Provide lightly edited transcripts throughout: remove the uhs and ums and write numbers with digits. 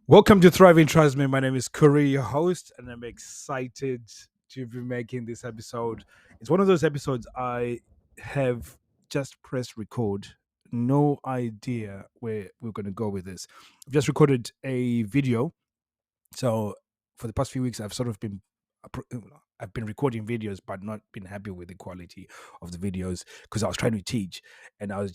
Welcome to Thriving Tribesmen. My name is Curry, your host, and I'm excited to be making this episode. It's one of those episodes I have just pressed record. No idea where we're going to go with this. I've just recorded a video. So for the past few weeks, I've been recording videos, but not been happy with the quality of the videos because I was trying to teach, and I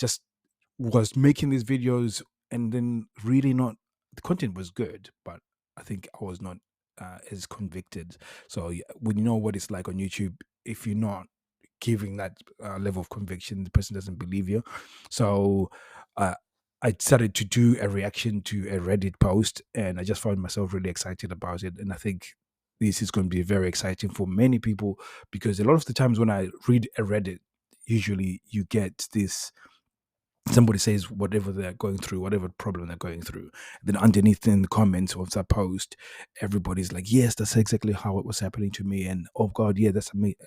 was making these videos and then really not the content was good, but I think I was not as convicted. So when you know what it's like on YouTube, if you're not giving that level of conviction, the person doesn't believe you. So uh, I decided to do a reaction to a Reddit post, and I just found myself really excited about it. And I think this is going to be very exciting for many people because a lot of the times when I read a Reddit, usually you get this somebody says whatever they're going through, whatever problem they're going through. Then underneath in the comments of that post, everybody's like, "Yes, that's exactly how it was happening to me," and "Oh God, yeah, that's me."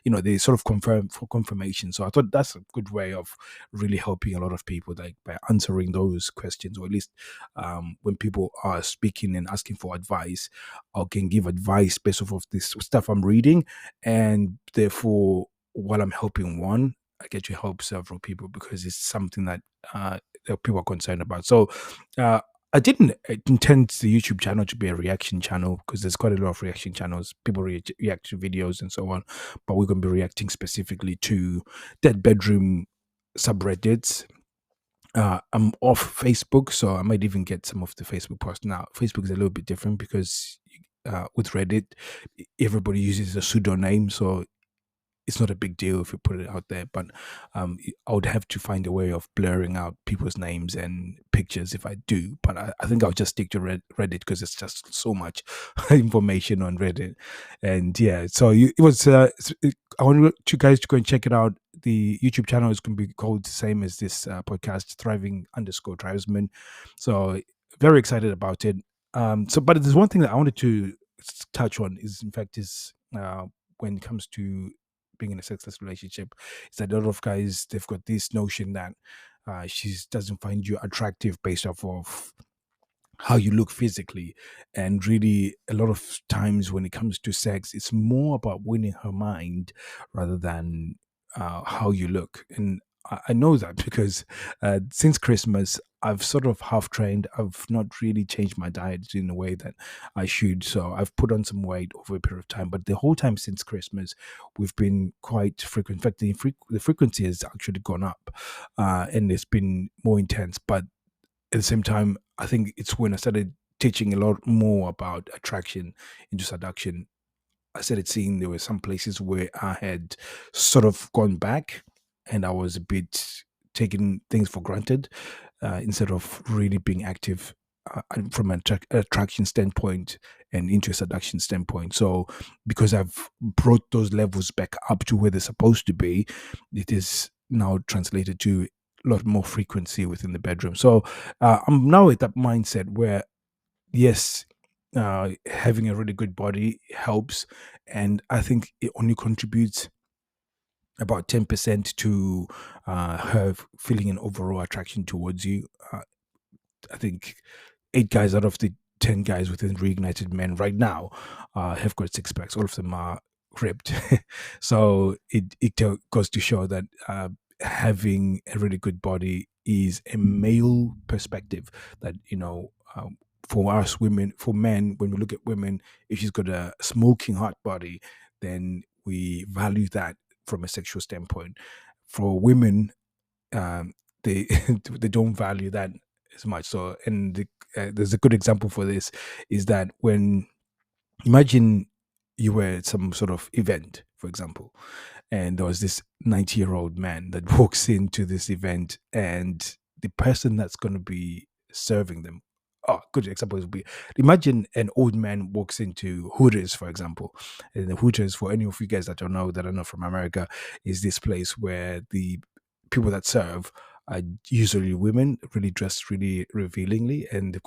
They sort of confirm for confirmation. So I thought that's a good way of really helping a lot of people, like by answering those questions, or at least when people are speaking and asking for advice, I can give advice based off of this stuff I'm reading, and therefore, while I'm helping one, I get to help several people because it's something that people are concerned about. So uh, I didn't intend the YouTube channel to be a reaction channel because there's quite a lot of reaction channels. People react to videos and so on, but we're going to be reacting specifically to dead bedroom subreddits. I'm off Facebook, so I might even get some of the Facebook posts. Now, Facebook is a little bit different because with Reddit, everybody uses a pseudonym, so it's not a big deal if you put it out there, but I would have to find a way of blurring out people's names and pictures if I do. But I think I'll just stick to Reddit because it's just so much information on Reddit. And yeah, so it was. I want you guys to go and check it out. The YouTube channel is going to be called the same as this podcast, Thriving_Tribesmen. So very excited about it. But there's one thing that I wanted to touch on is, in fact, is when it comes to being in a sexless relationship, is that a lot of guys, they've got this notion that she doesn't find you attractive based off of how you look physically. And really, a lot of times when it comes to sex, it's more about winning her mind rather than how you look. And I know that because since Christmas, I've sort of half trained. I've not really changed my diet in a way that I should. So I've put on some weight over a period of time. But the whole time since Christmas, we've been quite frequent. In fact, the frequency has actually gone up and it's been more intense. But at the same time, I think it's when I started teaching a lot more about attraction into seduction. I started seeing there were some places where I had sort of gone back and I was a bit taking things for granted instead of really being active from an attraction standpoint and into a seduction standpoint. So, because I've brought those levels back up to where they're supposed to be, it is now translated to a lot more frequency within the bedroom. So, I'm now at that mindset where, yes, having a really good body helps, and I think it only contributes about 10% to her feeling an overall attraction towards you. I think 8 guys out of the 10 guys within Reignited Men right now have got six packs. All of them are ripped. So it goes to show that having a really good body is a male perspective that, for us women, for men, when we look at women, if she's got a smoking hot body, then we value that from a sexual standpoint. For women, they they don't value that as much. So, and there's a good example for this is that when imagine you were at some sort of event, for example, and there was this 90-year-old man that walks into this event, and the person that's going to be serving them. Oh, good example would be, imagine an old man walks into Hooters, for example. And the Hooters, for any of you guys that don't know, that are not from America, is this place where the people that serve are usually women, really dressed really revealingly, and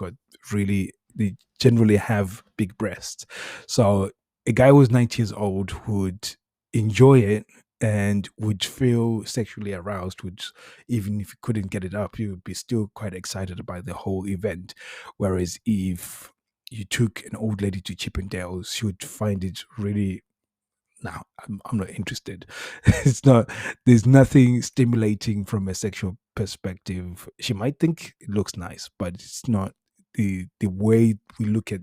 they generally have big breasts. So a guy who's 90 years old would enjoy it and would feel sexually aroused, which even if you couldn't get it up, you would be still quite excited about the whole event. Whereas if you took an old lady to Chippendales, she would find it really, no, I'm not interested. It's not, there's nothing stimulating from a sexual perspective. She might think it looks nice, but it's not. The way we look at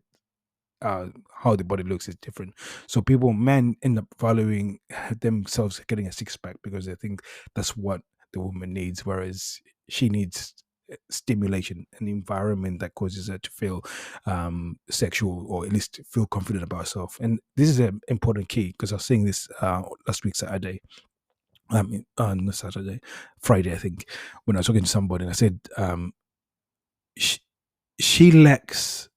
uh, how the body looks is different. So people, men, end up valuing themselves getting a six pack because they think that's what the woman needs, whereas she needs stimulation, an environment that causes her to feel sexual or at least feel confident about herself. And this is an important key because I was saying this last week Saturday. I mean, not Saturday, Friday, I think, when I was talking to somebody, and I said, she, she lacks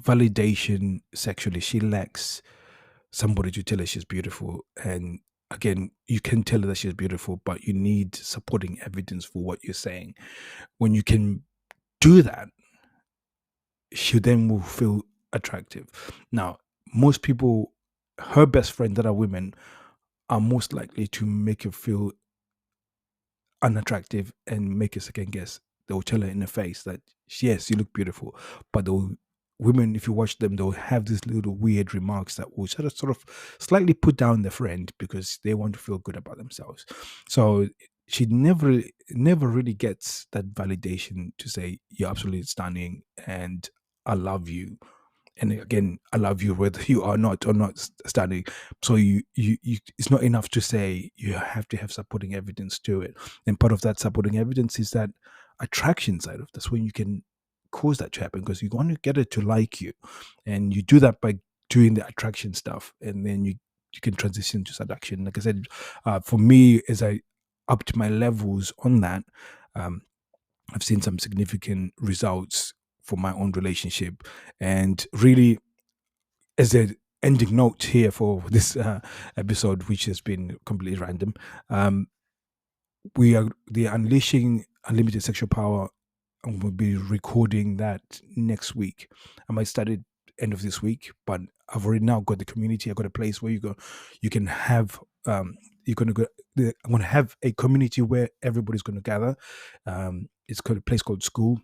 validation sexually. She lacks somebody to tell her she's beautiful. And again, you can tell her that she's beautiful, but you need supporting evidence for what you're saying. When you can do that, she then will feel attractive. Now, most people, her best friend that are women, are most likely to make her feel unattractive and make a second guess. They'll tell her in the face that yes, you look beautiful, but they'll women, if you watch them, they'll have these little weird remarks that will sort of slightly put down their friend because they want to feel good about themselves. So she never really gets that validation to say you're absolutely stunning and I love you, and again, I love you whether you are not or not studying. So you it's not enough to say, you have to have supporting evidence to it. And part of that supporting evidence is that attraction side of that's when you can cause that to happen, because you want to get it to like you, and you do that by doing the attraction stuff, and then you can transition to seduction. Like I said, for me, as I upped my levels on that, um, I've seen some significant results for my own relationship. And really, as a ending note here for this episode, which has been completely random, um, we are the Unleashing Unlimited Sexual Power, and we'll be recording that next week. I might start it end of this week, but I've already now got the community. I've got a place where you can have you're gonna go. I'm gonna have a community where everybody's gonna gather. It's called a place called School.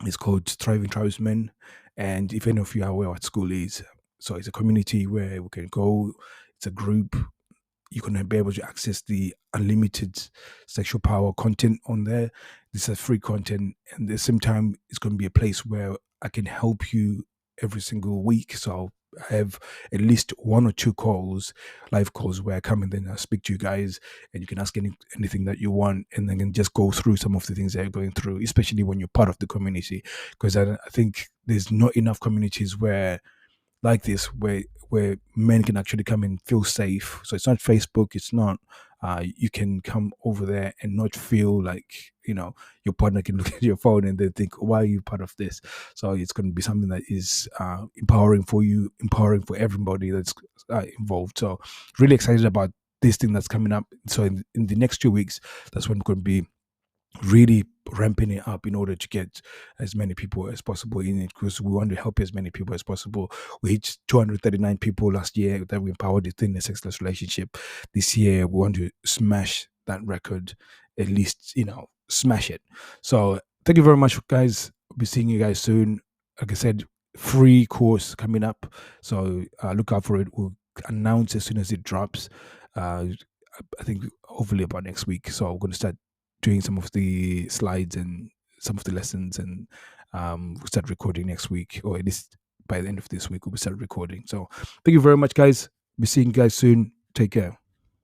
It's called Tribesmen. And if any of you are aware what school is, so it's a community where we can go. It's a group. You're going to be able to access the unlimited sexual power content on there. This is free content. And at the same time, it's going to be a place where I can help you every single week. So I have at least one or two calls, live calls, where I come and then I speak to you guys, and you can ask anything that you want, and then can just go through some of the things that you're going through, especially when you're part of the community. Because I think there's not enough communities where like this where men can actually come and feel safe. So it's not Facebook, it's not you can come over there and not feel like, your partner can look at your phone and then think, why are you part of this? So it's going to be something that is empowering for you, empowering for everybody that's involved. So really excited about this thing that's coming up. So in the next 2 weeks, that's when we're going to be really ramping it up in order to get as many people as possible in it, because we want to help as many people as possible. We hit 239 people last year that we empowered within a sexless relationship. This year we want to smash that record, at least smash it. So thank you very much, guys. I'll be seeing you guys soon. Like I said, free course coming up, so look out for it. We'll announce as soon as it drops. I think hopefully about next week. So we're going to start doing some of the slides and some of the lessons, and we'll start recording next week, or at least by the end of this week we'll start recording. So thank you very much, guys. Be seeing you guys soon. Take care.